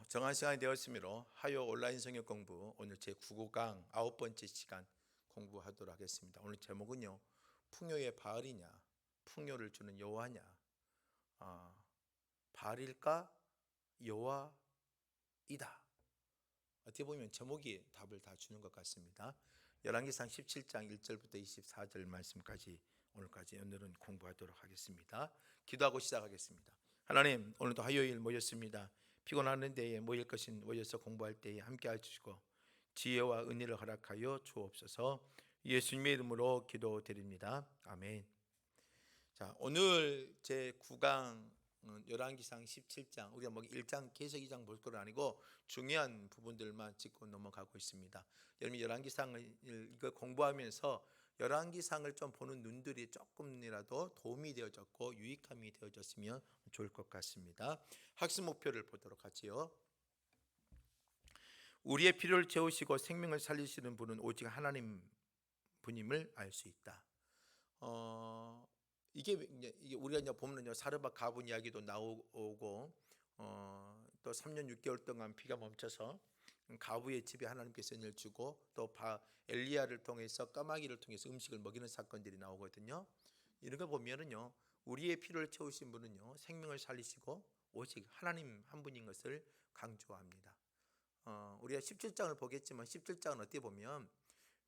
정한 시간이 되었으므로 화요 온라인 성역 공부 오늘 제 9강 9번째 시간 공부하도록 하겠습니다. 오늘 제목은요, 풍요의 바알이냐 풍요를 주는 여호와냐. 바알일까 여호와이다. 어떻게 보면 제목이 답을 다 주는 것 같습니다. 열왕기상 17장 1절부터 24절 말씀까지 오늘은 공부하도록 하겠습니다. 기도하고 시작하겠습니다. 하나님, 오늘도 화요일 모였습니다. 피곤하는 데에 모일 것인 모여서 공부할 때에 함께 해주시고 지혜와 은혜를 허락하여 주옵소서. 예수님의 이름으로 기도드립니다. 아멘. 자, 오늘 제 9강 열왕기상 17장, 우리가 1장 계속 2장 볼 건 아니고 중요한 부분들만 짚고 넘어가고 있습니다. 여러분, 열왕기상을 이거 공부하면서 열왕기상을 좀 보는 눈들이 조금이라도 도움이 되어졌고 유익함이 되어졌으면 좋을 것 같습니다. 학습 목표를 보도록 하지요. 우리의 필요를 채우시고 생명을 살리시는 분은 오직 하나님 분임을 알 수 있다. 이게 우리가 이제 보면 사르밧 가분 이야기도 나오고 또 3년 6개월 동안 비가 멈춰서 가부의 집에 하나님께서 은혜를 주고 또 엘리야를 통해서 까마귀를 통해서 음식을 먹이는 사건들이 나오거든요. 이런 거 보면은요, 우리의 필요를 채우신 분은요 생명을 살리시고 오직 하나님 한 분인 것을 강조합니다. 우리가 17장을 보겠지만 17장은 어떻게 보면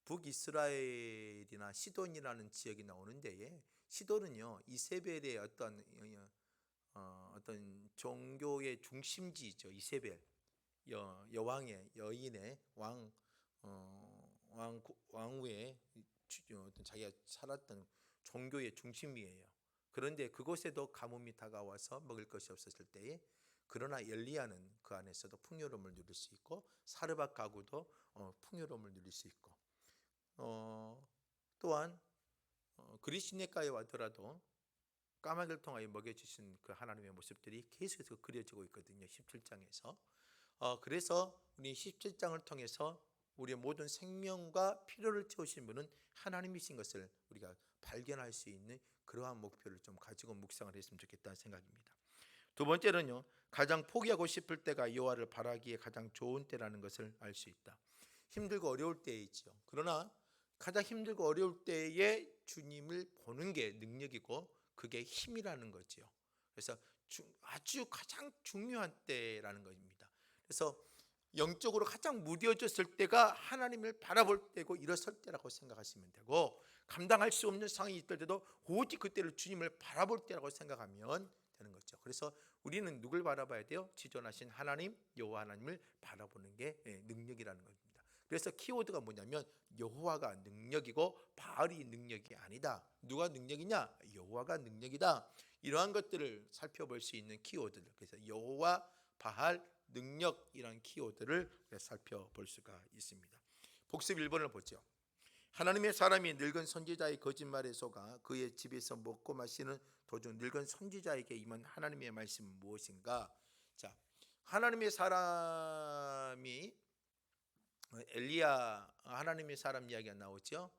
북이스라엘이나 시돈이라는 지역이 나오는데, 시돈은요 이세벨의 어떤 종교의 중심지죠. 이세벨 여왕의 여인의 왕후의 어떤 자기가 살았던 종교의 중심이에요. 그런데 그곳에도 가뭄이 다가와서 먹을 것이 없었을 때에, 그러나 엘리야는 그 안에서도 풍요로움을 누릴 수 있고 사르밧 가구도 풍요로움을 누릴 수 있고 또한 그리시네가에 왔더라도 까마귀를 통하여 먹여주신 그 하나님의 모습들이 계속해서 그려지고 있거든요. 17장에서. 그래서 우리 17장을 통해서 우리의 모든 생명과 필요를 채우신 분은 하나님이신 것을 우리가 발견할 수 있는 그러한 목표를 좀 가지고 묵상을 했으면 좋겠다는 생각입니다. 두 번째는요, 가장 포기하고 싶을 때가 여호와를 바라기에 가장 좋은 때라는 것을 알 수 있다. 힘들고 어려울 때이지요. 그러나 가장 힘들고 어려울 때에 주님을 보는 게 능력이고 그게 힘이라는 거죠. 그래서 아주 가장 중요한 때라는 것입니다. 그래서 영적으로 가장 무뎌졌을 때가 하나님을 바라볼 때고 일어설 때라고 생각하시면 되고, 감당할 수 없는 상황이 있을 때도 오직 그때를 주님을 바라볼 때라고 생각하면 되는 거죠. 그래서 우리는 누굴 바라봐야 돼요? 지존하신 하나님, 여호와 하나님을 바라보는 게 능력이라는 겁니다. 그래서 키워드가 뭐냐면 여호와가 능력이고 바알이 능력이 아니다. 누가 능력이냐? 여호와가 능력이다. 이러한 것들을 살펴볼 수 있는 키워드들. 그래서 여호와, 바알, 능력이란 키워드를 살펴볼 수가 있습니다. 복습 1번을 보죠. 하나님의 사람이 늙은 선지자의 거짓말에 속아 그의 집에서 먹고 마시는 도중 늙은 선지자에게 임한 하나님의 말씀은 무엇인가? 자, 하나님의 사람이 엘리야, 하나님의 사람 이야기가 나오죠.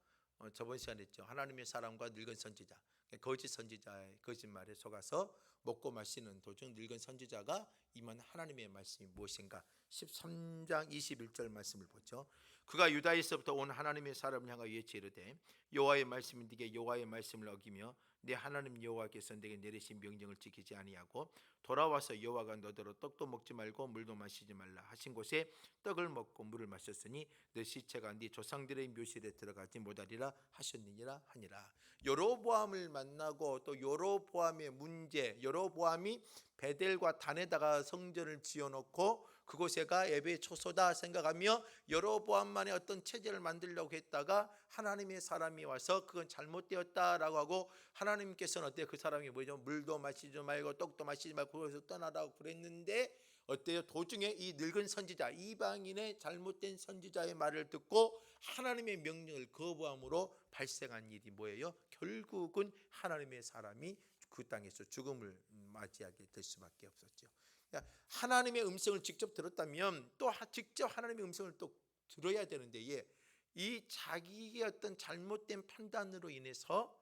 저번 시간에 했죠. 하나님의 사람과 늙은 선지자, 거짓 선지자의 거짓말에 속아서 먹고 마시는 도중 늙은 선지자가 임한 하나님의 말씀이 무엇인가? 13장 21절 말씀을 보죠. 그가 유다에서부터 온 하나님의 사람을 향하여 외치 이르되 여호와의 말씀이 네게 여호와의 말씀을 어기며 내 하나님 여호와께서 내게 내리신 명령을 지키지 아니하고 돌아와서 여호와가 너더러 떡도 먹지 말고 물도 마시지 말라 하신 곳에 떡을 먹고 물을 마셨으니 내 시체가 네 조상들의 묘실에 들어가지 못하리라 하셨느니라 하니라. 여로보암을 만나고 또 여로보암의 문제, 여로보암이 베델과 단에다가 성전을 지어놓고 그곳에가 예배 초소다 생각하며 여로보암만의 어떤 체제를 만들려고 했다가 하나님의 사람이 와서 그건 잘못되었다라고 하고, 하나님께서는 어때요? 그 사람이 뭐죠? 물도 마시지 말고 떡도 마시지 말고 그곳에서 떠나라고 그랬는데 어때요? 도중에 이 늙은 선지자, 이방인의 잘못된 선지자의 말을 듣고 하나님의 명령을 거부함으로 발생한 일이 뭐예요? 결국은 하나님의 사람이 그 땅에서 죽음을 맞이하게 될 수밖에 없었죠. 그러니까 하나님의 음성을 직접 들었다면 또 직접 하나님의 음성을 또 들어야 되는데, 이 자기의 어떤 잘못된 판단으로 인해서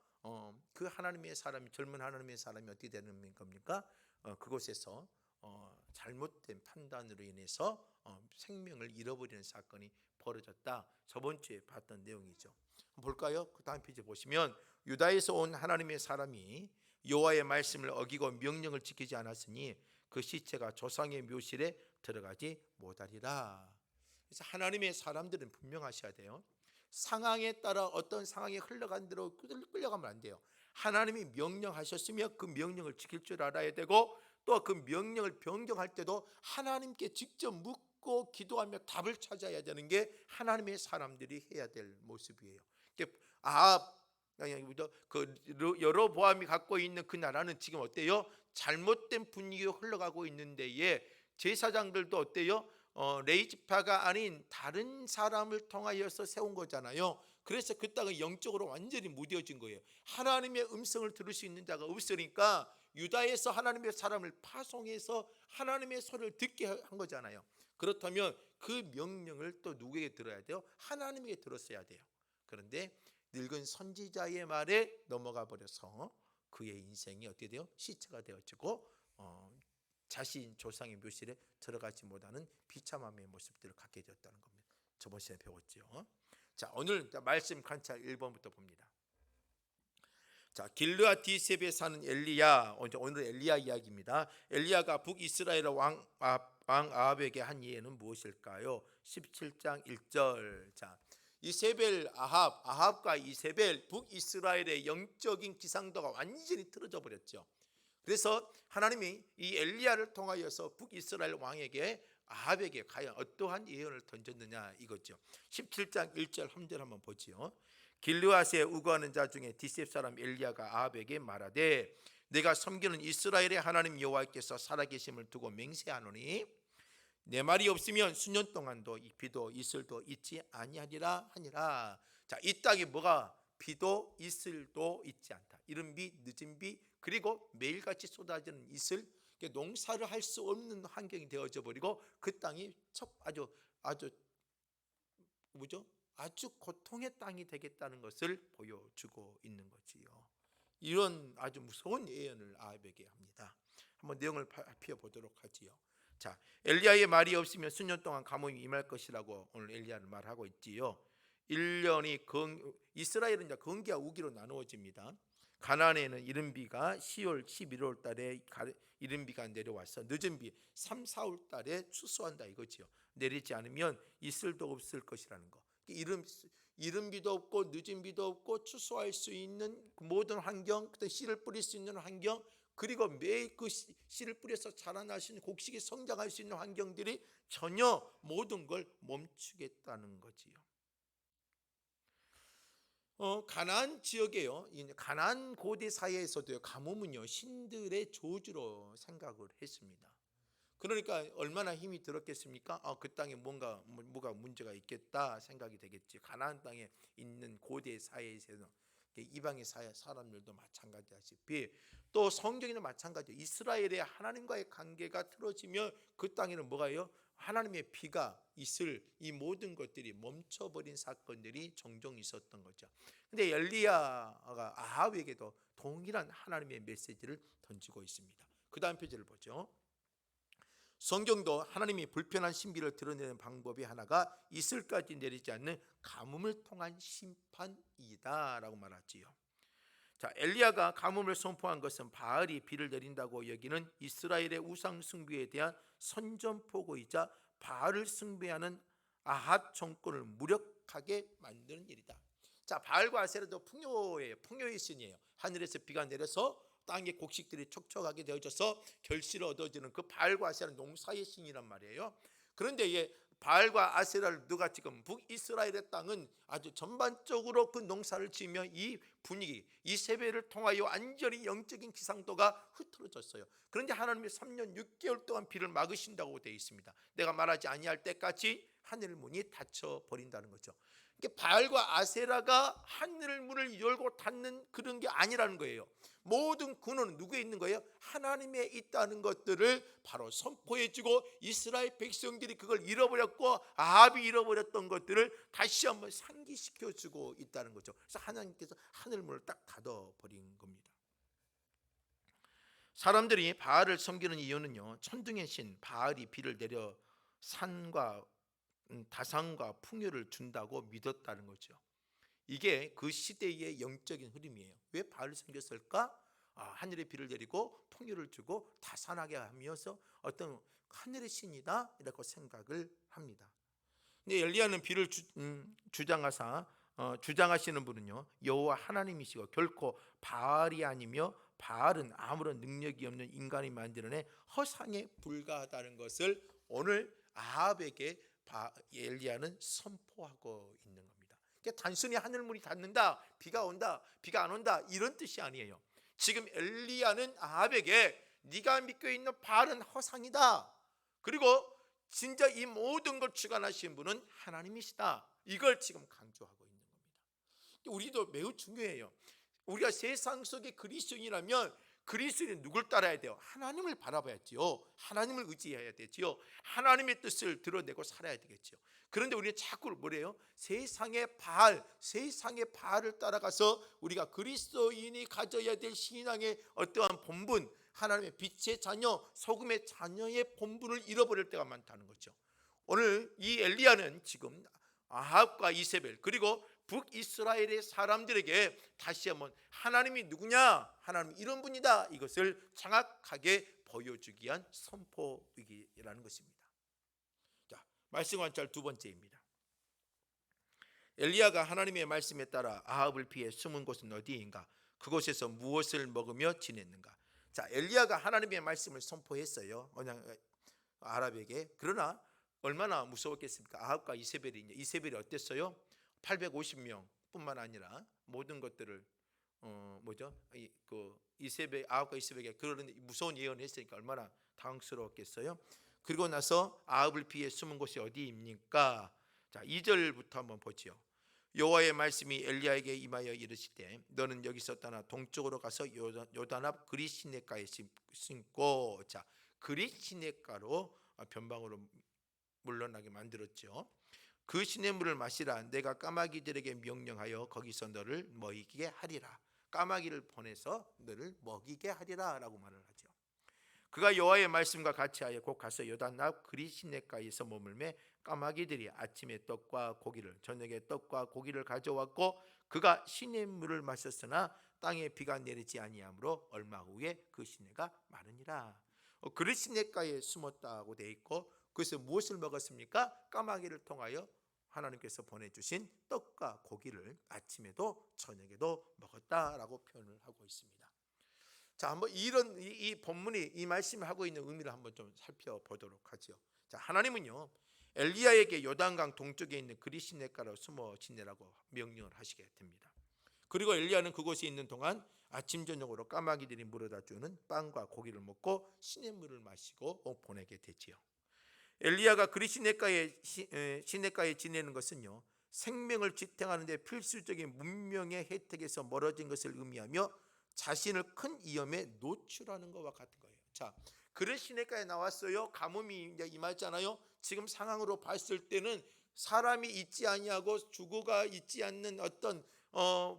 그 하나님의 사람이, 젊은 하나님의 사람이 어떻게 되는 겁니까? 그곳에서 잘못된 판단으로 인해서 생명을 잃어버리는 사건이 벌어졌다. 저번 주에 봤던 내용이죠. 볼까요? 그 다음 페이지 보시면 유다에서 온 하나님의 사람이 여호와의 말씀을 어기고 명령을 지키지 않았으니 그 시체가 조상의 묘실에 들어가지 못하리라. 그래서 하나님의 사람들은 분명하셔야 돼요. 상황에 따라 어떤 상황이 흘러간 대로 끌려가면 안 돼요. 하나님이 명령하셨으면 그 명령을 지킬 줄 알아야 되고, 또 그 명령을 변경할 때도 하나님께 직접 묻고 기도하며 답을 찾아야 되는 게 하나님의 사람들이 해야 될 모습이에요. 그 여로보암이 갖고 있는 그 나라는 지금 어때요? 잘못된 분위기로 흘러가고 있는 데에 제사장들도 어때요? 레이지파가 아닌 다른 사람을 통하여서 세운 거잖아요. 그래서 그 땅은 영적으로 완전히 무뎌진 거예요. 하나님의 음성을 들을 수 있는 자가 없으니까 유다에서 하나님의 사람을 파송해서 하나님의 소리를 듣게 한 거잖아요. 그렇다면 그 명령을 또 누구에게 들어야 돼요? 하나님에게 들었어야 돼요. 그런데 늙은 선지자의 말에 넘어가 버려서 그의 인생이 어떻게 돼요? 시체가 되어지고 자신 조상의 묘실에 들어가지 못하는 비참함의 모습들을 갖게 되었다는 겁니다. 저번 시간에 배웠죠. 자, 오늘 말씀 관찰 1번부터 봅니다. 자, 길르앗 디셉에 사는 엘리야, 오늘 엘리야 이야기입니다. 엘리야가 북이스라엘 왕 아합에게 한 예는 무엇일까요? 17장 1절. 자, 이세벨 아합과 이세벨 북이스라엘의 영적인 기상도가 완전히 틀어져 버렸죠. 그래서 하나님이 이 엘리야를 통하여서 북이스라엘 왕에게 아합에게 과연 어떠한 예언을 던졌느냐 이거죠. 17장 1절 3절 한번 보지요. 길르앗에 우거하는 자 중에 디셉 사람 엘리야가 아합에게 말하되 내가 섬기는 이스라엘의 하나님 여호와께서 살아계심을 두고 맹세하노니 내 말이 없으면 수년 동안도 비도 이슬도 있지 아니하리라 하니라. 자, 이 땅에 뭐가 비도 이슬도 있지 않다. 이른 비, 늦은 비, 그리고 매일같이 쏟아지는 이슬, 농사를 할 수 없는 환경이 되어져 버리고 그 땅이 아주 고통의 땅이 되겠다는 것을 보여주고 있는 거지요. 이런 아주 무서운 예언을 아합에게 합니다. 한번 내용을 피워보도록 하지요. 자, 엘리야의 말이 없으면 수년 동안 가뭄이 임할 것이라고 오늘 엘리야는 말하고 있지요. 1년이 이스라엘은 이제 건기와 우기로 나누어집니다. 가나안에는 이른 비가 10월 11월 달에 이른 비가 내려와서 늦은 비 3, 4월 달에 추수한다 이거지요. 내리지 않으면 이슬도 없을 것이라는 거. 이른 비도 없고 늦은 비도 없고 추수할 수 있는 모든 환경, 씨를 뿌릴 수 있는 환경, 그리고 매일 그 씨를 뿌려서 자라날 수 있는 곡식이 성장할 수 있는 환경들이 전혀 모든 걸 멈추겠다는 거지요. 가나안 지역에요. 가나안 고대 사회에서도 가뭄은요 신들의 저주로 생각을 했습니다. 그러니까 얼마나 힘이 들었겠습니까? 그 땅에 뭐가 문제가 있겠다 생각이 되겠지. 가나안 땅에 있는 고대 사회에서는 이방의 사람들도 마찬가지다시피 또 성경에는 마찬가지예요. 이스라엘의 하나님과의 관계가 틀어지면 그 땅에는 뭐가요? 하나님의 비가 이슬 이 모든 것들이 멈춰버린 사건들이 종종 있었던 거죠. 근데 엘리야가 아합에게도 동일한 하나님의 메시지를 던지고 있습니다. 그 다음 페이지를 보죠. 성경도 하나님이 불편한 신비를 드러내는 방법이 하나가 이슬까지 내리지 않는 가뭄을 통한 심판이다 라고 말하지요. 자, 엘리야가 가뭄을 선포한 것은 바알이 비를 내린다고 여기는 이스라엘의 우상 숭배에 대한 선전포고이자 바알을 숭배하는 아합 정권을 무력하게 만드는 일이다. 자, 바알과 아세라도 풍요의 신이에요. 하늘에서 비가 내려서 땅의 곡식들이 촉촉하게 되어져서 결실을 얻어지는 그 바알과 아세라는 농사의 신이란 말이에요. 그런데 바알과 아세라를 누가 지금 북이스라엘의 땅은 아주 전반적으로 그 농사를 지으며 이 분위기, 이 세배를 통하여 완전히 영적인 기상도가 흐트러졌어요. 그런데 하나님이 3년 6개월 동안 비를 막으신다고 되어 있습니다. 내가 말하지 아니할 때까지 하늘 문이 닫혀 버린다는 거죠. 바알과 아세라가 하늘 문을 열고 닫는 그런 게 아니라는 거예요. 모든 근원은 누구에 있는 거예요? 하나님에 있다는 것들을 바로 선포해주고 이스라엘 백성들이 그걸 잃어버렸고 아합이 잃어버렸던 것들을 다시 한번 상기시켜주고 있다는 거죠. 그래서 하나님께서 하늘 문을 딱 닫아버린 겁니다. 사람들이 바알을 섬기는 이유는요, 천둥의 신 바알이 비를 내려 산과 다산과 풍요를 준다고 믿었다는 거죠. 이게 그 시대의 영적인 흐름이에요. 왜 바알을 섬겼을까? 하늘에 비를 내리고 풍요를 주고 다산하게 하면서 어떤 하늘의 신이다 이라고 생각을 합니다. 근데 엘리야는 비를 주장하시는 분은요, 여호와 하나님이시고 결코 바알이 아니며 바알은 아무런 능력이 없는 인간이 만들어낸 허상에 불과하다는 것을 오늘 아합에게 엘리야는 선포하고 있는 겁니다. 그러니까 단순히 하늘문이 닫는다, 비가 온다, 비가 안 온다 이런 뜻이 아니에요. 지금 엘리야는 아합에게 네가 믿고 있는 바알은 허상이다, 그리고 진짜 이 모든 걸 주관하신 분은 하나님이시다, 이걸 지금 강조하고 있는 겁니다. 우리도 매우 중요해요. 우리가 세상 속의 그리스도인이라면 그리스도인은 누굴 따라야 돼요? 하나님을 바라봐야지요. 하나님을 의지해야 되지요. 하나님의 뜻을 드러내고 살아야 되겠죠. 그런데 우리는 자꾸 뭐래요? 세상의 바알을 따라가서 우리가 그리스도인이 가져야 될 신앙의 어떠한 본분, 하나님의 빛의 자녀, 소금의 자녀의 본분을 잃어버릴 때가 많다는 거죠. 오늘 이 엘리야는 지금 아합과 이세벨 그리고 북이스라엘의 사람들에게 다시 한번 하나님이 누구냐, 하나님 이런 분이다, 이것을 정확하게 보여주기 위한 선포이라는 것입니다. 자, 말씀 관찰 두 번째입니다. 엘리야가 하나님의 말씀에 따라 아합을 피해 숨은 곳은 어디인가? 그곳에서 무엇을 먹으며 지냈는가? 자, 엘리야가 하나님의 말씀을 선포했어요, 아합에게. 그러나 얼마나 무서웠겠습니까? 아합과 이세벨이 어땠어요? 850명 뿐만 아니라 모든 것들을 아합과 이세벨에게 그런 무서운 예언을 했으니까 얼마나 당황스러웠겠어요. 그리고 나서 아합을 피해 숨은 곳이 어디입니까? 자, 2절부터 한번 보지요. 여호와의 말씀이 엘리야에게 임하여 이르시되 너는 여기서 떠나 동쪽으로 가서 요단 앞 그릿 시냇가에 심고. 자, 그릿 시냇가로 변방으로 물러나게 만들었죠. 그 시냇물을 마시라. 내가 까마귀들에게 명령하여 거기서 너를 먹이게 하리라. 까마귀를 보내서 너를 먹이게 하리라 라고 말을 하죠. 그가 여호와의 말씀과 같이 하여 곧 가서 요단 앞 그릿 시냇가에서 머물매 까마귀들이 아침에 떡과 고기를, 저녁에 떡과 고기를 가져왔고 그가 시냇물을 마셨으나 땅에 비가 내리지 아니하므로 얼마 후에 그 시내가 마르니라. 그릿 시냇가에 숨었다고 되어 있고, 그래서 무엇을 먹었습니까? 까마귀를 통하여 하나님께서 보내주신 떡과 고기를 아침에도 저녁에도 먹었다라고 표현을 하고 있습니다. 자, 한번 이 본문이 이 말씀을 하고 있는 의미를 한번 좀 살펴보도록 하죠. 자, 하나님은요 엘리야에게 요단강 동쪽에 있는 그릿 시냇가로 숨어 지내라고 명령을 하시게 됩니다. 그리고 엘리야는 그곳에 있는 동안 아침 저녁으로 까마귀들이 물어다 주는 빵과 고기를 먹고 시냇물을 마시고 보내게 되지요. 엘리야가 그릿 시냇가에 지내는 것은요 생명을 지탱하는 데 필수적인 문명의 혜택에서 멀어진 것을 의미하며 자신을 큰 위험에 노출하는 것과 같은 거예요. 자, 그릿 시냇가에 나왔어요. 가뭄이 이제 임하잖아요. 지금 상황으로 봤을 때는 사람이 있지 아니하고 주거가 있지 않는 어떤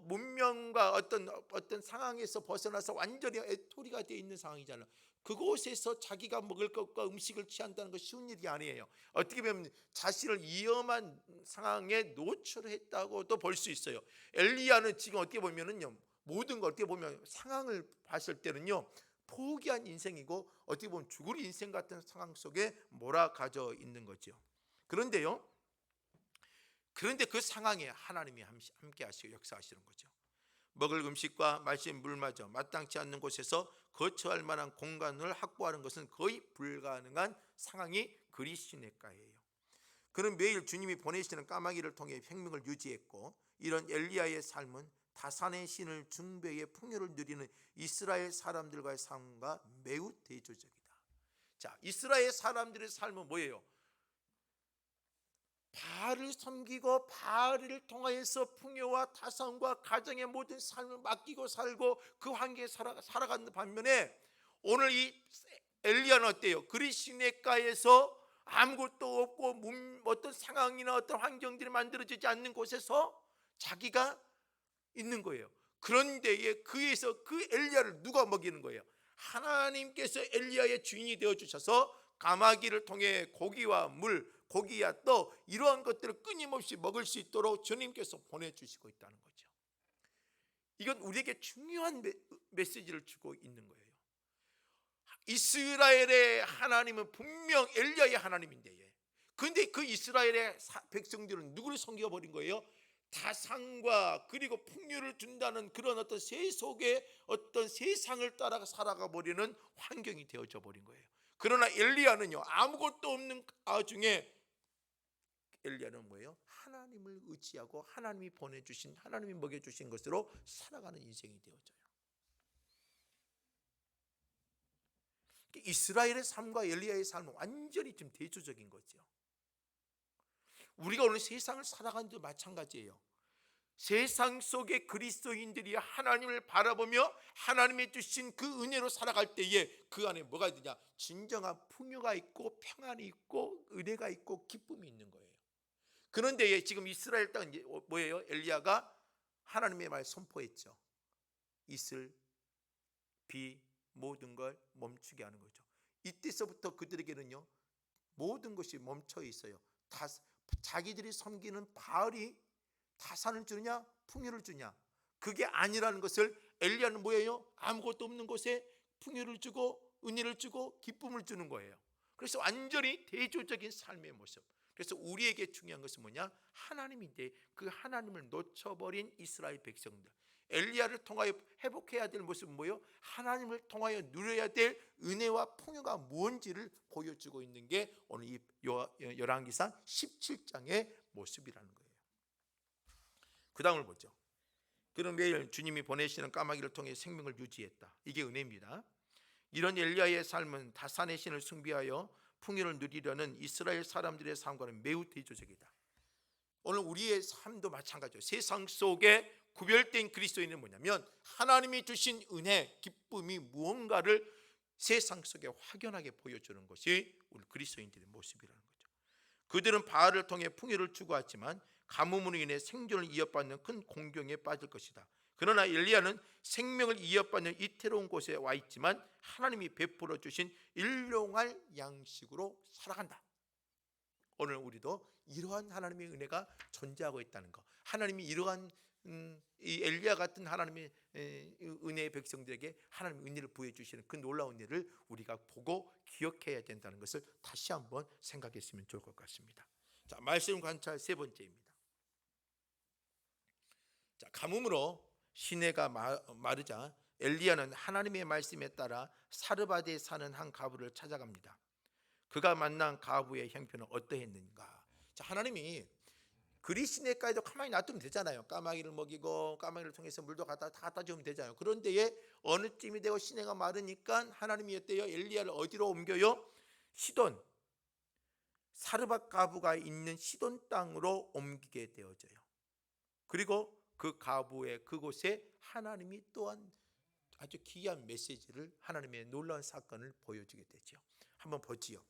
문명과 어떤 상황에서 벗어나서 완전히 애토리가 되어 있는 상황이잖아요. 그곳에서 자기가 먹을 것과 음식을 취한다는 것이 쉬운 일이 아니에요. 어떻게 보면 자신을 위험한 상황에 노출했다고도 볼 수 있어요. 엘리야는 지금 어떻게 보면은요 모든 걸 어떻게 보면 상황을 봤을 때는요 포기한 인생이고 어떻게 보면 죽을 인생 같은 상황 속에 몰아가져 있는 거죠. 그런데 그 상황에 하나님이 함께 하시고 역사하시는 거죠. 먹을 음식과 마실 물마저 마땅치 않는 곳에서 거처할 만한 공간을 확보하는 것은 거의 불가능한 상황이 그릿 시냇가예요. 그는 매일 주님이 보내시는 까마귀를 통해 생명을 유지했고, 이런 엘리야의 삶은 다산의 신을 숭배의 풍요를 누리는 이스라엘 사람들과의 삶과 매우 대조적이다. 자, 이스라엘 사람들의 삶은 뭐예요? 바알을 섬기고 바알을 통하여서 풍요와 다산과 가정의 모든 삶을 맡기고 살고 그 환경에 살아가는 반면에 오늘 이 엘리야는 어때요? 그릿 시냇가에서 아무것도 없고 어떤 상황이나 어떤 환경들이 만들어지지 않는 곳에서 자기가 있는 거예요. 그런데 그에서 그 엘리야를 누가 먹이는 거예요? 하나님께서 엘리야의 주인이 되어 주셔서 가마귀를 통해 고기와 물, 고기와 떡 이러한 것들을 끊임없이 먹을 수 있도록 주님께서 보내주시고 있다는 거죠. 이건 우리에게 중요한 메시지를 주고 있는 거예요. 이스라엘의 하나님은 분명 엘리야의 하나님인데, 근데 그 이스라엘의 백성들은 누구를 섬겨버린 거예요? 다산과 그리고 풍요를 준다는 그런 어떤 세속의 어떤 세상을 따라 살아가 버리는 환경이 되어져 버린 거예요. 그러나 엘리야는요, 아무것도 없는 중에 엘리야는 뭐예요? 하나님을 의지하고 하나님이 보내주신, 하나님이 먹여주신 것으로 살아가는 인생이 되어져요. 이스라엘의 삶과 엘리야의 삶은 완전히 좀 대조적인 거죠. 우리가 오늘 세상을 살아가는 데 마찬가지예요. 세상 속의 그리스도인들이 하나님을 바라보며 하나님의 주신 그 은혜로 살아갈 때에 그 안에 뭐가 있느냐? 진정한 풍요가 있고 평안이 있고 은혜가 있고 기쁨이 있는 거예요. 그런데 지금 이스라엘 땅은 뭐예요? 엘리야가 하나님의 말 선포했죠. 이슬, 비, 모든 걸 멈추게 하는 거죠. 이때서부터 그들에게는요, 모든 것이 멈춰 있어요. 자기들이 섬기는 바알이 다산을 주느냐 풍요를 주냐, 그게 아니라는 것을 엘리야는 뭐예요? 아무것도 없는 곳에 풍요를 주고 은혜를 주고 기쁨을 주는 거예요. 그래서 완전히 대조적인 삶의 모습. 그래서 우리에게 중요한 것은 뭐냐? 하나님인데 그 하나님을 놓쳐버린 이스라엘 백성들, 엘리야를 통하여 회복해야 될 모습은 뭐예요? 하나님을 통하여 누려야 될 은혜와 풍요가 뭔지를 보여주고 있는 게 오늘 이 열왕기상 17장의 모습이라는 거예요. 그 다음을 보죠. 그는 매일 주님이 보내시는 까마귀를 통해 생명을 유지했다. 이게 은혜입니다. 이런 엘리야의 삶은 다산의 신을 숭배하여 풍요를 누리려는 이스라엘 사람들의 삶과는 매우 대조적이다. 오늘 우리의 삶도 마찬가지예요. 세상 속에 구별된 그리스도인은 뭐냐면 하나님이 주신 은혜, 기쁨이 무언가를 세상 속에 확연하게 보여주는 것이 우리 그리스도인들의 모습이라는 거죠. 그들은 바알을 통해 풍요를 추구하지만 가뭄으로 인해 생존을 이어받는 큰 공경에 빠질 것이다. 그러나 엘리야는 생명을 이어받는 이태로운 곳에 와 있지만 하나님이 베풀어 주신 일용할 양식으로 살아간다. 오늘 우리도 이러한 하나님의 은혜가 존재하고 있다는 것, 하나님이 이러한 이 엘리야 같은 하나님의 은혜의 백성들에게 하나님의 은혜를 부여 주시는 그 놀라운 은혜를 우리가 보고 기억해야 된다는 것을 다시 한번 생각했으면 좋을 것 같습니다. 자, 말씀 관찰 세 번째입니다. 자, 가뭄으로 시내가 마르자 엘리야는 하나님의 말씀에 따라 사르바드에 사는 한 과부를 찾아갑니다. 그가 만난 과부의 형편은 어떠했는가? 자, 하나님이 그리 시내가에도 가만히 놔두면 되잖아요. 까마귀를 먹이고 까마귀를 통해서 물도 다 갖다 주면 되잖아요. 그런데 어느 쯤이 되고 시내가 마르니까 하나님이 어때요? 엘리야를 어디로 옮겨요? 시돈, 사르밧 과부가 있는 시돈 땅으로 옮기게 되어져요. 그리고 그 과부의 그곳에 하나님이 또한 아주 기이한 메시지를, 하나님의 놀라운 사건을 보여주게 되죠. 한번 보지요.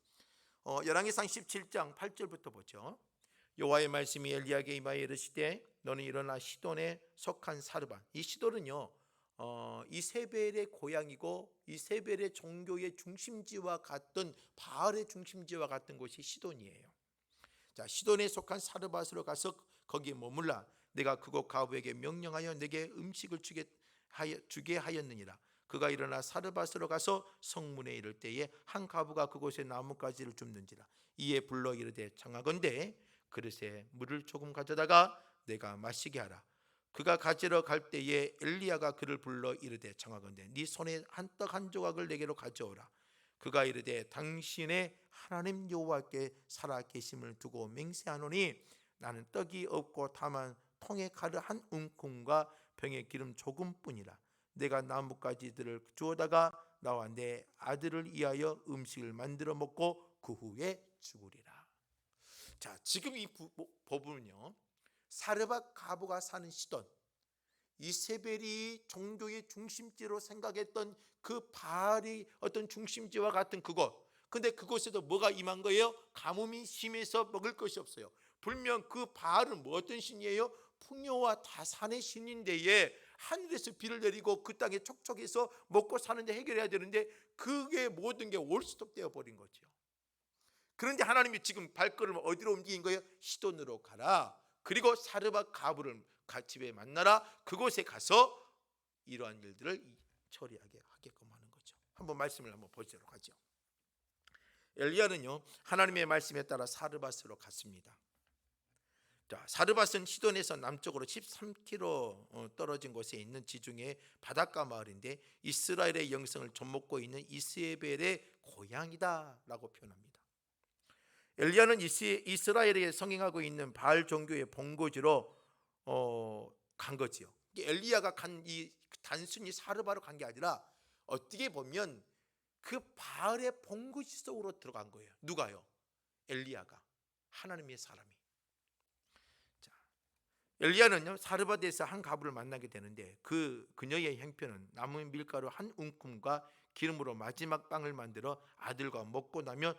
열왕기상 17장 8절부터 보죠. 여호와의 말씀이 엘리야에게 임하여 이르시되 너는 일어나 시돈에 속한 사르밧, 이 시돈은요 이세벨의 고향이고 이세벨의 종교의 중심지와 같던 바알의 중심지와 같은 곳이 시돈이에요. 자, 시돈에 속한 사르밧으로 가서 거기에 머물라. 내가 그곳 과부에게 명령하여 내게 음식을 주게 하였느니라. 그가 일어나 사르밧으로 가서 성문에 이를 때에 한 과부가 그곳에 나뭇가지를 줍는지라. 이에 불러 이르되 청하건대 그릇에 물을 조금 가져다가 내가 마시게 하라. 그가 가지러 갈 때에 엘리야가 그를 불러 이르되 청하건대 네 손에 한 떡 한 조각을 내게로 가져오라. 그가 이르되 당신의 하나님 여호와께 살아 계심을 두고 맹세하노니 나는 떡이 없고 다만 통에 가루 한 움큼과 병에 기름 조금뿐이라. 내가 나뭇가지들을 주워다가 나와 내 아들을 위하여 음식을 만들어 먹고 그 후에 죽으리라. 자, 지금 이 부분은요 사르밧 과부가 사는 시돈, 이세벨이 종교의 중심지로 생각했던 그 바알이 어떤 중심지와 같은 그곳, 근데 그곳에도 뭐가 임한 거예요? 가뭄이 심해서 먹을 것이 없어요. 분명 그 바알은 뭐 어떤 신이에요? 풍요와 다산의 신인데에 하늘에서 비를 내리고 그 땅에 촉촉해서 먹고 사는데 해결해야 되는데 그게 모든 게 올스톱 되어 버린 거죠. 그런데 하나님이 지금 발걸음을 어디로 옮긴 거예요? 시돈으로 가라. 그리고 사르밧 가브를 집에 만나라. 그곳에 가서 이러한 일들을 처리하게 하게끔 하는 거죠. 한번 말씀을 한번 보도록 하죠. 엘리야는요 하나님의 말씀에 따라 사르밧으로 갔습니다. 자, 사르밧은 시돈에서 남쪽으로 13km 떨어진 곳에 있는 지중해 바닷가 마을인데 이스라엘의 영성을 좀먹고 있는 이세벨의 고향이다라고 표현합니다. 엘리야는 이스라엘에 성행하고 있는 바알 종교의 본거지로 간 거지요. 엘리야가 단순히 사르밧으로 간 게 아니라 어떻게 보면 그 바알의 본거지 속으로 들어간 거예요. 누가요? 엘리야가, 하나님의 사람이. 자, 엘리야는요 사르밧에서 한 가부를 만나게 되는데 그녀의 형편은 나무 밀가루 한 움큼과 기름으로 마지막 빵을 만들어 아들과 먹고 나면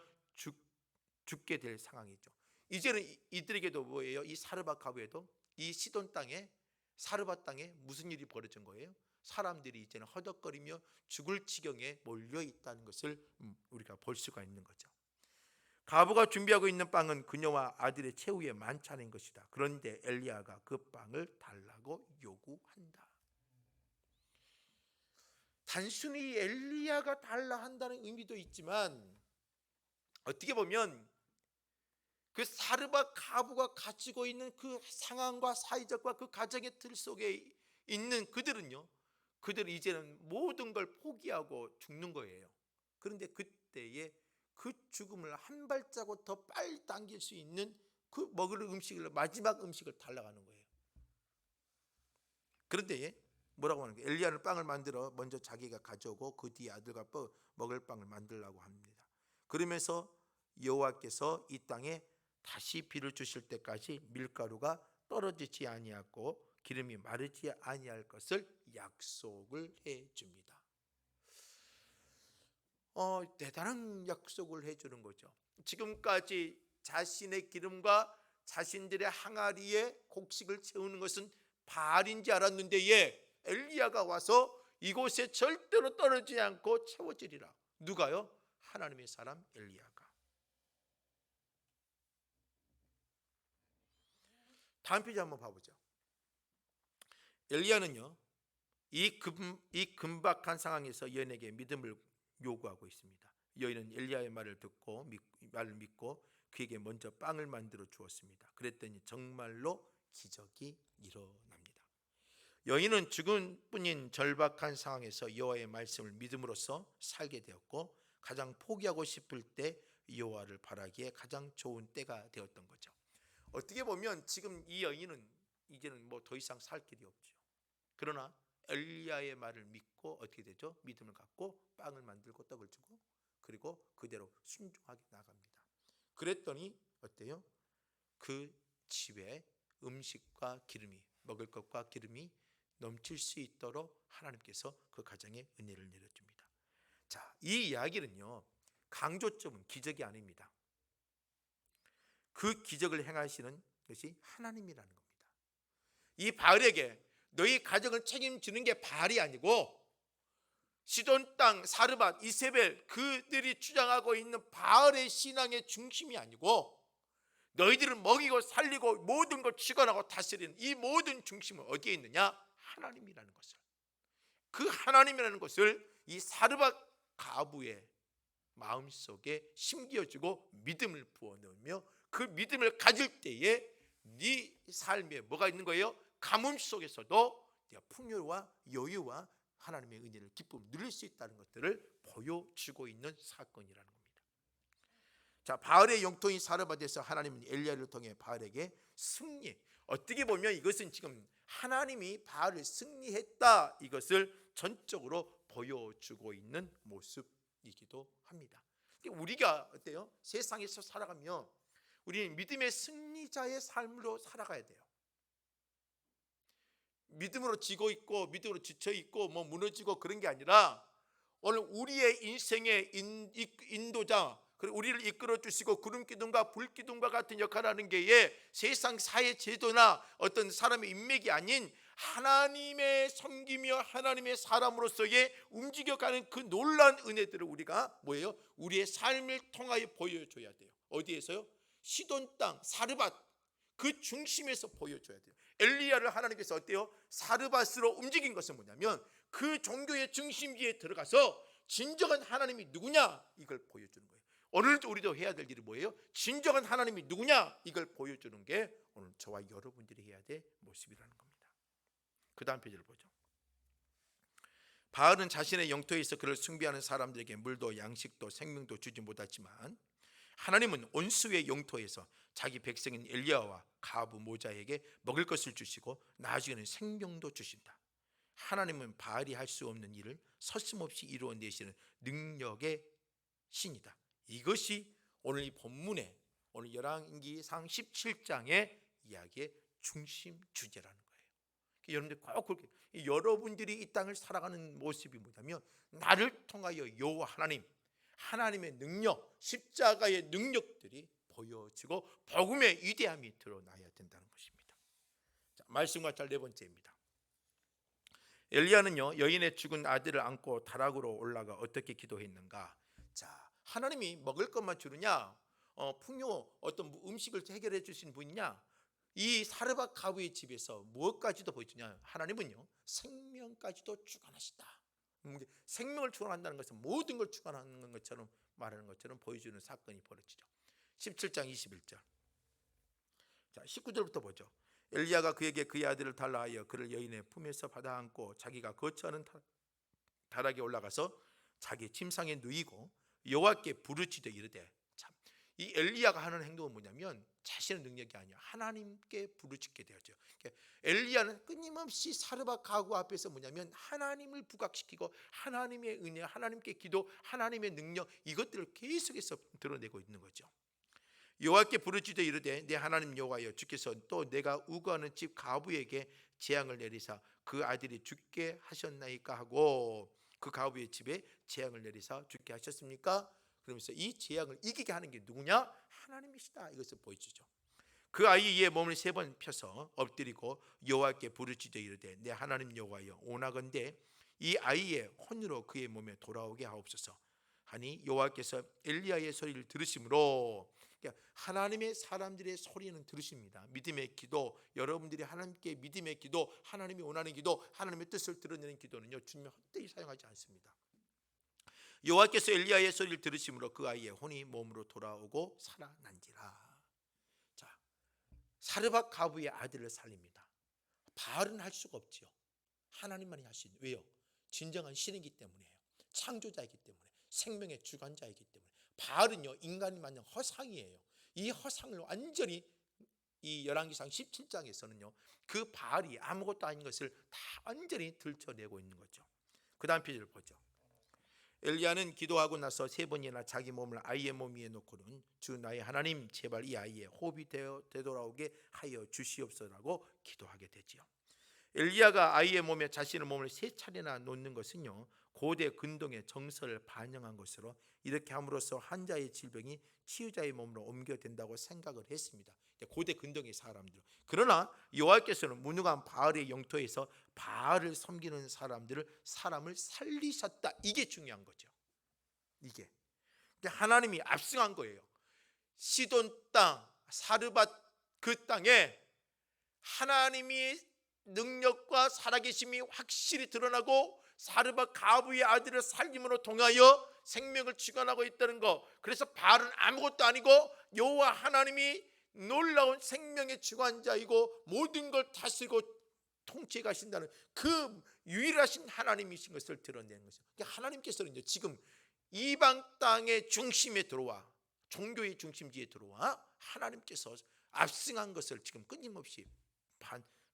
죽게 될 상황이죠. 이제는 이들에게도 뭐예요? 이 사르밧 가부에도 이 시돈 땅에 사르밧 땅에 무슨 일이 벌어진 거예요? 사람들이 이제는 허덕거리며 죽을 지경에 몰려 있다는 것을 우리가 볼 수가 있는 거죠. 가부가 준비하고 있는 빵은 그녀와 아들의 최후의 만찬인 것이다. 그런데 엘리야가 그 빵을 달라고 요구한다. 단순히 엘리야가 달라 한다는 의미도 있지만 어떻게 보면 그 사르밧 가부가 가지고 있는 그 상황과 사회적과 그 가정의 틀 속에 있는 그들은 이제는 모든 걸 포기하고 죽는 거예요. 그런데 그때에 그 죽음을 한 발자국 더 빨리 당길 수 있는 그 먹을 음식을 마지막 음식을 달라가는 거예요. 그런데 뭐라고 하는 거예요? 엘리야는 빵을 만들어 먼저 자기가 가져오고 그 뒤에 아들과 먹을 빵을 만들라고 합니다. 그러면서 여호와께서 이 땅에 다시 비를 주실 때까지 밀가루가 떨어지지 아니하고 기름이 마르지 아니할 것을 약속을 해줍니다. 대단한 약속을 해주는 거죠. 지금까지 자신의 기름과 자신들의 항아리에 곡식을 채우는 것은 바알인지 알았는데 엘리야가 와서 이곳에 절대로 떨어지지 않고 채워지리라. 누가요? 하나님의 사람 엘리야가. 다음 페이지 한번 봐보죠. 엘리야는요 이 긴박한 상황에서 여인에게 믿음을 요구하고 있습니다. 여인은 엘리야의 말을 믿고 그에게 먼저 빵을 만들어 주었습니다. 그랬더니 정말로 기적이 일어납니다. 여인은 죽은 뿐인 절박한 상황에서 여호와의 말씀을 믿음으로써 살게 되었고 가장 포기하고 싶을 때 여호와를 바라기에 가장 좋은 때가 되었던 거죠. 어떻게 보면 지금 이 여인은 이제는 뭐 더 이상 살 길이 없죠. 그러나 엘리야의 말을 믿고 어떻게 되죠? 믿음을 갖고 빵을 만들고 떡을 주고 그리고 그대로 순종하게 나갑니다. 그랬더니 어때요? 그 집에 음식과 기름이 먹을 것과 기름이 넘칠 수 있도록 하나님께서 그 가정에 은혜를 내려줍니다. 자, 이 이야기는요 강조점은 기적이 아닙니다. 그 기적을 행하시는 것이 하나님이라는 겁니다. 이 바알에게 너희 가정을 책임지는 게 바알이 아니고 시돈 땅 사르밧 이세벨 그들이 주장하고 있는 바알의 신앙의 중심이 아니고 너희들을 먹이고 살리고 모든 걸 주관하고 다스리는 이 모든 중심은 어디에 있느냐? 하나님이라는 것을, 그 하나님이라는 것을 이 사르밧 가부의 마음속에 심겨주고 믿음을 부어넣으며 그 믿음을 가질 때에 네 삶에 뭐가 있는 거예요? 가뭄 속에서도 풍요와 여유와 하나님의 은혜를 기쁨을 누릴 수 있다는 것들을 보여주고 있는 사건이라는 겁니다. 자, 바알의 영통이 사르밧에서 하나님은 엘리야를 통해 바알에게 승리, 어떻게 보면 이것은 지금 하나님이 바알을 승리했다, 이것을 전적으로 보여주고 있는 모습이기도 합니다. 우리가 어때요? 세상에서 살아가며 우리는 믿음의 승리자의 삶으로 살아가야 돼요. 믿음으로 지고 있고 믿음으로 지쳐 있고 뭐 무너지고 그런 게 아니라 오늘 우리의 인생의 인도자, 그리고 우리를 이끌어 주시고 구름 기둥과 불 기둥과 같은 역할을 하는 게 세상 사회 제도나 어떤 사람의 인맥이 아닌 하나님의 섬기며 하나님의 사람으로서의 움직여가는 그 놀라운 은혜들을 우리가 뭐예요? 우리의 삶을 통하여 보여줘야 돼요. 어디에서요? 시돈 땅 사르밧 그 중심에서 보여줘야 돼요. 엘리야를 하나님께서 어때요? 사르밧으로 움직인 것은 뭐냐면 그 종교의 중심지에 들어가서 진정한 하나님이 누구냐 이걸 보여주는 거예요. 오늘도 우리도 해야 될 일이 뭐예요? 진정한 하나님이 누구냐 이걸 보여주는 게 오늘 저와 여러분들이 해야 될 모습이라는 겁니다. 그 다음 페이지를 보죠. 바알은 자신의 영토에서 그를 숭배하는 사람들에게 물도 양식도 생명도 주지 못했지만 하나님은 온수의 영토에서 자기 백성인 엘리야와 가부 모자에게 먹을 것을 주시고 나중에는 생명도 주신다. 하나님은 바알이 할 수 없는 일을 서슴없이 이루어내시는 능력의 신이다. 이것이 오늘 이 본문의 오늘 열왕기상 17장의 이야기의 중심 주제라는 거예요. 여러분들 꼭 그렇게 여러분들이 이 땅을 살아가는 모습이 뭐냐면 나를 통하여 여호와 하나님의 능력, 십자가의 능력들이 보여지고 복음의 위대함이 드러나야 된다는 것입니다. 자, 말씀과 잘 네 번째입니다. 엘리야는요 여인의 죽은 아들을 안고 다락으로 올라가 어떻게 기도했는가? 자, 하나님이 먹을 것만 주느냐? 풍요 어떤 음식을 해결해 주신 분이냐? 이 사르밧 가부의 집에서 무엇까지도 보여주냐? 하나님은요 생명까지도 주관하시다. 생명을 주관한다는 것은 모든 걸 주관하는 것처럼 말하는 것처럼 보여주는 사건이 벌어지죠. 17장 21절. 자, 19절부터 보죠. 엘리야가 그에게 그의 아들을 달라 하여 그를 여인의 품에서 받아 안고 자기가 거처하는 다락에 올라가서 자기 침상에 누이고 여호와께 부르짖어 이르되. 참, 이 엘리야가 하는 행동은 뭐냐면 자신의 능력이 아니야 하나님께 부르짖게 되었죠. 그러니까 엘리야는 끊임없이 사르밧 가구 앞에서 뭐냐면 하나님을 부각시키고 하나님의 은혜, 하나님께 기도, 하나님의 능력 이것들을 계속해서 드러내고 있는 거죠. 여호와께 부르짖어 이르되 내 하나님 여호와여 주께서 또 내가 우거하는 집 가부에게 재앙을 내리사 그 아들이 죽게 하셨나이까 하고 그 가부의 집에 재앙을 내리사 죽게 하셨습니까? 그러면서 이 재앙을 이기게 하는 게 누구냐? 하나님이시다. 이것을 보여주죠. 그 아이의 몸을 3번 펴서 엎드리고 여호와께 부르짖어 이르되 내 하나님 여호와여 오나건대 이 아이의 혼으로 그의 몸에 돌아오게 하옵소서 하니 여호와께서 엘리야의 소리를 들으심으로 하나님의 사람들의 소리는 들으십니다. 믿음의 기도, 여러분들이 하나님께 믿음의 기도, 하나님이 원하는 기도, 하나님의 뜻을 드러내는 기도는요 주님이 헛되이 사용하지 않습니다. 여호와께서 엘리야의 소리를 들으심으로 그 아이의 혼이 몸으로 돌아오고 살아난지라. 자, 사르밧 가부의 아들을 살립니다. 바알은 할 수가 없지요. 하나님만이 할 수 있는. 왜요? 진정한 신이기 때문이에요. 창조자이기 때문에, 생명의 주관자이기 때문에. 바알은요 인간이 마냥 허상이에요. 이 허상을 완전히 이 열왕기상 17장에서는요 그 바알이 아무것도 아닌 것을 다 완전히 들춰내고 있는 거죠. 그 다음 페이지를 보죠. 엘리야는 기도하고 나서 3번이나 자기 몸을 아이의 몸 위에 놓고는 주 나의 하나님 제발 이 아이의 호흡이 되돌아오게 하여 주시옵소서라고 기도하게 되지요. 엘리야가 아이의 몸에 자신의 몸을 3차례나 놓는 것은요 고대 근동의 정서를 반영한 것으로 이렇게 함으로써 환자의 질병이 치유자의 몸으로 옮겨된다고 생각을 했습니다. 고대 근동의 사람들. 그러나 여호와께서는 무능한 바알의 영토에서 바알을 섬기는 사람을 살리셨다. 이게 중요한 거죠. 이게 하나님이 압승한 거예요. 시돈 땅 사르밧 그 땅에 하나님이 능력과 살아계심이 확실히 드러나고 사르밧 가부의 아들을 살림으로 통하여 생명을 주관하고 있다는 거. 그래서 바알은 아무것도 아니고 여호와 하나님이 놀라운 생명의 주관자이고 모든 걸 다스리고 통치해 가신다는 그 유일하신 하나님이신 것을 드러내는 것이죠. 하나님께서는 지금 이방 땅의 중심에 들어와 종교의 중심지에 들어와 하나님께서 압승한 것을 지금 끊임없이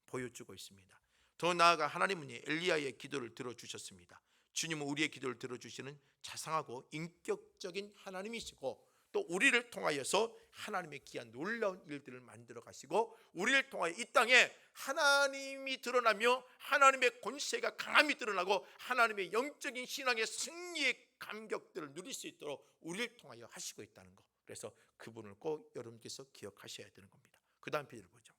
보여주고 있습니다. 더 나아가 하나님은 엘리야의 기도를 들어주셨습니다. 주님은 우리의 기도를 들어주시는 자상하고 인격적인 하나님이시고 또 우리를 통하여서 하나님의 귀한 놀라운 일들을 만들어 가시고 우리를 통하여 이 땅에 하나님이 드러나며 하나님의 권세가 강함이 드러나고 하나님의 영적인 신앙의 승리의 감격들을 누릴 수 있도록 우리를 통하여 하시고 있다는 것. 그래서 그분을 꼭 여러분께서 기억하셔야 되는 겁니다. 그 다음 페이지를 보죠.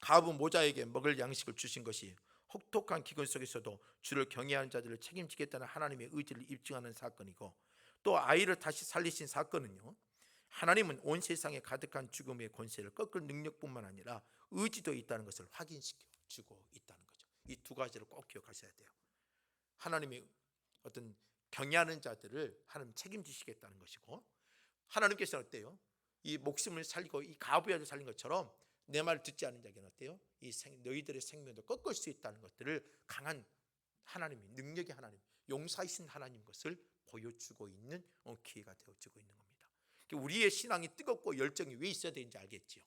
가부 모자에게 먹을 양식을 주신 것이 혹독한 기근 속에서도 주를 경외하는 자들을 책임지겠다는 하나님의 의지를 입증하는 사건이고, 또 아이를 다시 살리신 사건은요, 하나님은 온 세상에 가득한 죽음의 권세를 꺾을 능력뿐만 아니라 의지도 있다는 것을 확인시켜 주고 있다는 거죠. 이 두 가지를 꼭 기억하셔야 돼요. 하나님의 어떤 경외하는 자들을 하나님 책임지시겠다는 것이고, 하나님께서는 어때요? 이 목숨을 살리고 이 가부의 아들 살린 것처럼 내 말을 듣지 않는 자에게는 어때요? 너희들의 생명도 꺾을 수 있다는 것들을 강한 하나님이, 능력의 하나님, 용사이신 하나님 것을 보여주고 있는 기회가 되어주고 있는 겁니다. 우리의 신앙이 뜨겁고 열정이 왜 있어야 되는지 알겠지요?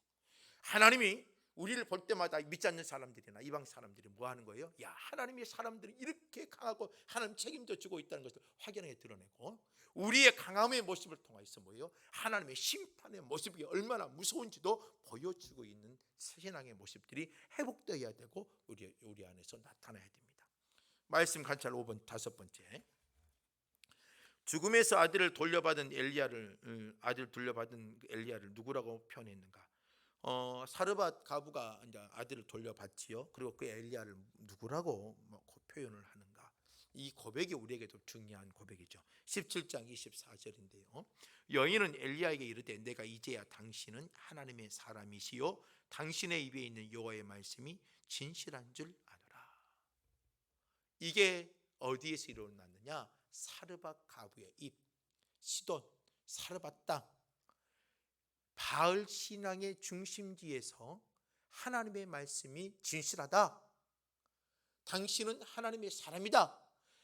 하나님이 우리를 볼 때마다 믿지 않는 사람들이나 이방 사람들이 뭐 하는 거예요? 야, 하나님의 사람들이 이렇게 강하고 하나님 책임져 주고 있다는 것을 확연하게 드러내고, 우리의 강함의 모습을 통해서 뭐예요? 하나님의 심판의 모습이 얼마나 무서운지도 보여주고 있는 신앙의 모습들이 회복되어야 되고 우리 안에서 나타나야 됩니다. 말씀 관찰 5번 다섯 번째, 죽음에서 아들을 돌려받은 엘리야를 누구라고 표현했는가? 사르밧 가부가 이제 아들을 돌려받지요. 그리고 그 엘리야를 누구라고 표현을 하는가? 이 고백이 우리에게도 중요한 고백이죠. 17장 24절인데요. 여인은 엘리야에게 이르되 내가 이제야 당신은 하나님의 사람이시요 당신의 입에 있는 여호와의 말씀이 진실한 줄 아노라. 이게 어디에서 일어났느냐? 사르밧 가부의 입, 시돈, 사르밧 땅, 바알 신앙의 중심지에서 하나님의 말씀이 진실하다, 당신은 하나님의 사람이다,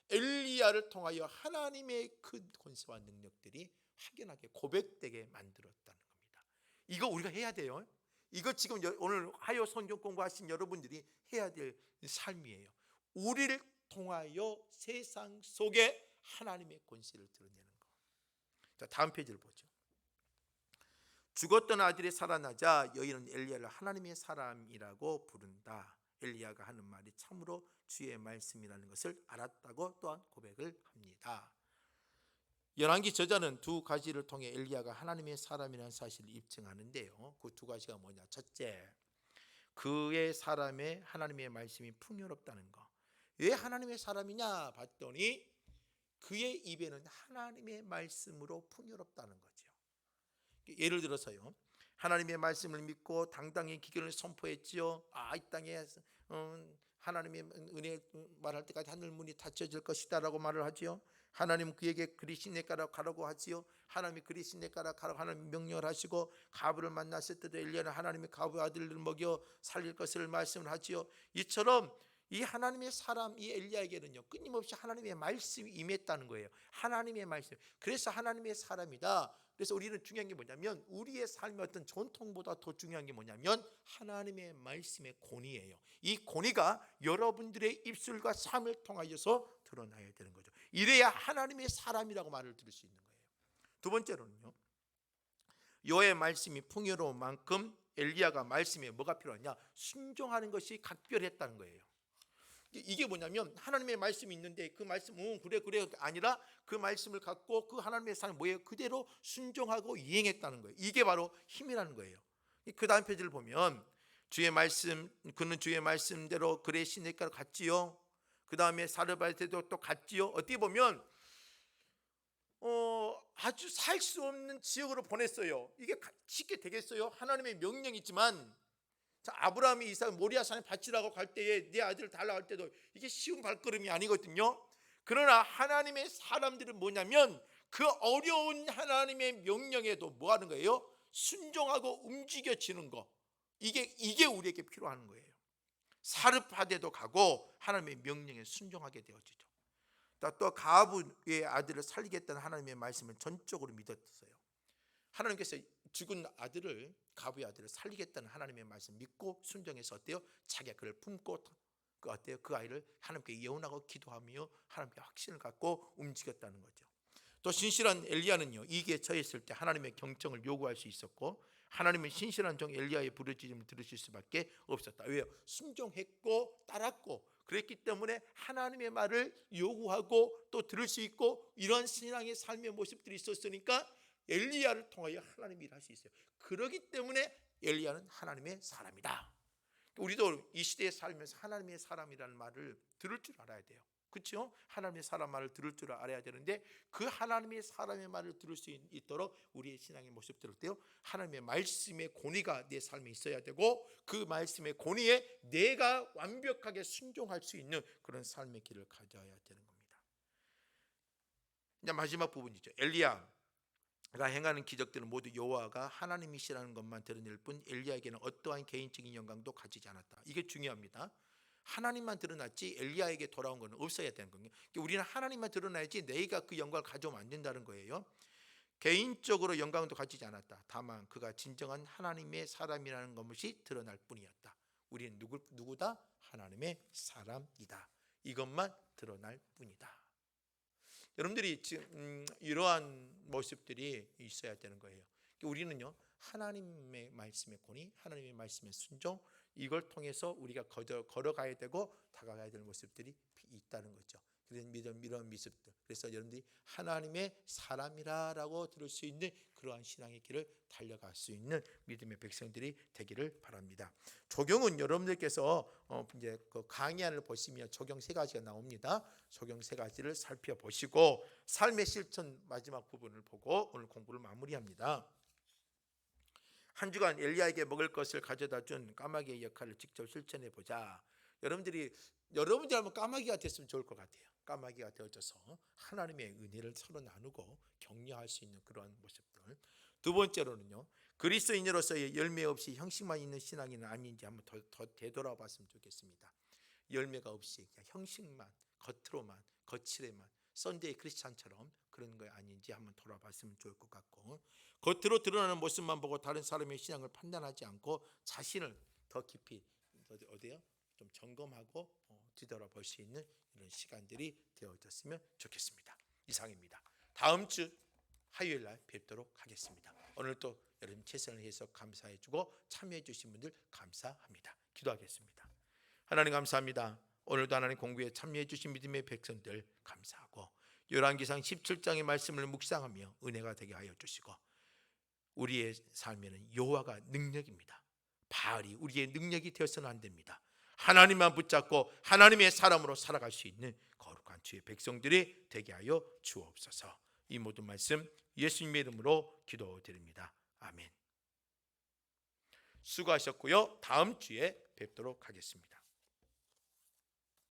엘리야를 통하여 하나님의 그 권세와 능력들이 확연하게 고백되게 만들었다는 겁니다. 이거 우리가 해야 돼요. 이거 지금 오늘 하여 성경 공부하신 여러분들이 해야 될 삶이에요. 우리를 통하여 세상 속에 하나님의 권세를 드러내는 거. 자, 다음 페이지를 보죠. 죽었던 아들이 살아나자 여인은 엘리야를 하나님의 사람이라고 부른다. 엘리야가 하는 말이 참으로 주의 말씀이라는 것을 알았다고 또한 고백을 합니다. 열왕기 저자는 두 가지를 통해 엘리야가 하나님의 사람이라는 사실을 입증하는데요. 그 두 가지가 뭐냐? 첫째, 그의 사람의 하나님의 말씀이 풍요롭다는 거. 왜 하나님의 사람이냐 봤더니 그의 입에는 하나님의 말씀으로 풍요롭다는 거죠. 예를 들어서요, 하나님의 말씀을 믿고 당당히 기견을 선포했지요. 이 땅에 하나님의 은혜 말할 때까지 하늘 문이 닫혀질 것이다 라고 말을 하지요. 하나님 그에게 그리 시내가라 가라고 하지요. 하나님이 그리 시내가라 가라고 하나님 명령을 하시고, 가부를 만났을 때도 엘리야는 하나님의 가부의 아들을 먹여 살릴 것을 말씀을 하지요. 이처럼 이 하나님의 사람 이 엘리야에게는요 끊임없이 하나님의 말씀이 임했다는 거예요. 하나님의 말씀. 그래서 하나님의 사람이다. 그래서 우리는 중요한 게 뭐냐면, 우리의 삶의 어떤 전통보다 더 중요한 게 뭐냐면 하나님의 말씀의 권위예요. 이 권위가 여러분들의 입술과 삶을 통하여서 드러나야 되는 거죠. 이래야 하나님의 사람이라고 말을 들을 수 있는 거예요. 두 번째로는요, 여호와의 말씀이 풍요로운 만큼 엘리야가 말씀에 뭐가 필요하냐? 순종하는 것이 각별했다는 거예요. 이게 뭐냐면 하나님의 말씀이 있는데 그 말씀 그래 아니라 그 말씀을 갖고 그 하나님의 사람 뭐예요? 그대로 순종하고 이행했다는 거예요. 이게 바로 힘이라는 거예요. 그 다음 페이지를 보면 주의 말씀, 그는 주의 말씀대로 그의 시내가로 갔지요. 그 다음에 사르밧에도 또 갔지요. 어떻게 보면 아주 살 수 없는 지역으로 보냈어요. 이게 쉽게 되겠어요? 하나님의 명령이지만, 자, 아브라함이 이삭을 모리아산에 바치라고 갈 때에 내 아들을 달라고 할 때도 이게 쉬운 발걸음이 아니거든요. 그러나 하나님의 사람들은 뭐냐면 그 어려운 하나님의 명령에도 뭐 하는 거예요? 순종하고 움직여지는 거. 이게 우리에게 필요한 거예요. 사르밧에도 가고 하나님의 명령에 순종하게 되어지죠. 또 가부의 아들을 살리겠다는 하나님의 말씀을 전적으로 믿었어요. 하나님께서 죽은 아들을, 가부의 아들을 살리겠다는 하나님의 말씀 믿고 순종해서 어때요? 자기가 그를 품고 그 아이를 하나님께 예언하고 기도하며 하나님께 확신을 갖고 움직였다는 거죠. 또 신실한 엘리야는요, 이기에 처했을 때 하나님의 경청을 요구할 수 있었고, 하나님은 신실한 종 엘리야의 부르짖음을 들으실 수밖에 없었다. 왜요? 순종했고 따랐고 그랬기 때문에 하나님의 말을 요구하고 또 들을 수 있고, 이런 신앙의 삶의 모습들이 있었으니까 엘리야를 통하여 하나님이 일할 수 있어요. 그렇기 때문에 엘리야는 하나님의 사람이다. 우리도 이 시대에 살면서 하나님의 사람이라는 말을 들을 줄 알아야 돼요. 그렇죠? 하나님의 사람 말을 들을 줄 알아야 되는데 그 하나님의 사람의 말을 들을 수 있도록 우리의 신앙의 모습들을 때요, 하나님의 말씀의 권위가 내 삶에 있어야 되고 그 말씀의 권위에 내가 완벽하게 순종할 수 있는 그런 삶의 길을 가져야 되는 겁니다. 이제 마지막 부분이죠. 엘리야가 행하는 기적들은 모두 여호와가 하나님이시라는 것만 드러낼 뿐 엘리야에게는 어떠한 개인적인 영광도 가지지 않았다. 이게 중요합니다. 하나님만 드러났지 엘리야에게 돌아온 것은 없어야 되는 거예요. 우리는 하나님만 드러나야지 내가 그 영광을 가져오면 안 된다는 거예요. 개인적으로 영광도 가지지 않았다. 다만 그가 진정한 하나님의 사람이라는 것이 드러날 뿐이었다. 우리는 누구다? 하나님의 사람이다. 이것만 드러날 뿐이다. 여러분들이 지금 이러한 모습들이 있어야 되는 거예요. 우리는요, 하나님의 말씀의 권위, 하나님의 말씀의 순종, 이걸 통해서 우리가 걸어가야 되고 다가가야 될 모습들이 있다는 거죠. 이런 모습들. 그래서 여러분들이 하나님의 사람이라고 들을 수 있는 그러한 신앙의 길을 달려갈 수 있는 믿음의 백성들이 되기를 바랍니다. 적용은 여러분들께서 이제 그 강의안을 보시면 적용 3가지가 나옵니다. 적용 3가지를 살펴보시고 삶의 실천 마지막 부분을 보고 오늘 공부를 마무리합니다. 한 주간 엘리야에게 먹을 것을 가져다 준 까마귀의 역할을 직접 실천해 보자. 여러분들이 한번 까마귀가 됐으면 좋을 것 같아요. 까마귀가 되어져서 하나님의 은혜를 서로 나누고 격려할 수 있는 그런 모습들. 두 번째로는요, 그리스도인으로서의 열매 없이 형식만 있는 신앙이는 아닌지 한번 더 되돌아봤으면 좋겠습니다. 열매가 없이 그냥 형식만, 겉으로만, 거칠에만 썬데이 크리스찬처럼 그런 거 아닌지 한번 돌아봤으면 좋을 것 같고, 겉으로 드러나는 모습만 보고 다른 사람의 신앙을 판단하지 않고 자신을 더 깊이 어디요? 좀 점검하고 뒤돌아볼 수 있는 이런 시간들이 되어졌으면 좋겠습니다. 이상입니다. 다음 주 화요일 날 뵙도록 하겠습니다. 오늘 또 여러분 최선을 해서 감사해주고 참여해주신 분들 감사합니다. 기도하겠습니다. 하나님 감사합니다. 오늘도 하나님 공부에 참여해주신 믿음의 백성들 감사하고 열왕기상 17장의 말씀을 묵상하며 은혜가 되게 하여 주시고 우리의 삶에는 여호와가 능력입니다. 바알이 우리의 능력이 되어서는 안 됩니다. 하나님만 붙잡고 하나님의 사람으로 살아갈 수 있는 거룩한 주의 백성들이 되게 하여 주옵소서. 이 모든 말씀 예수님의 이름으로 기도드립니다. 아멘. 수고하셨고요. 다음 주에 뵙도록 하겠습니다.